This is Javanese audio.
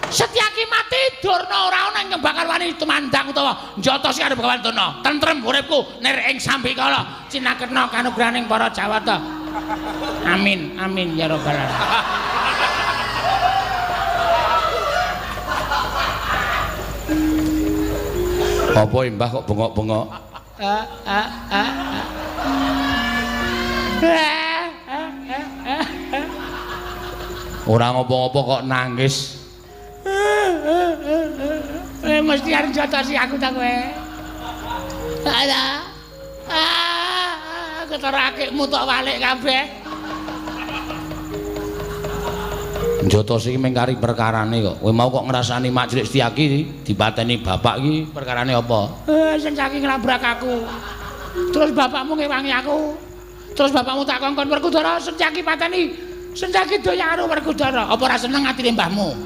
Setyaki mati Durna ora ana ing bakal wani tumandang utawa njotosi arep Gawandana. Tentrem uripku nir ing sambikala cinaketna kanugrahaning para Jawata. Amin, amin ya rabbal alamin. Apa Mbah kok bengok-bengok? Ora ngopo-ngopo kok nangis. Mesti arep jotosi aku ta kowe. Ala. Ketara akikmu tok walik kabeh. Njotosi iki mung kari perkarane kok. Kowe mau kok ngrasani Mak Cilik Setyaki dipateni bapak iki perkarane apa? Sing saking nglabrak aku. Terus bapakmu ngewangi aku. Terus bapakmu tak kongkon Werkudara Setyaki pateni. Setyaki doya karo Werkudara. Apa ora seneng atine mbahmu?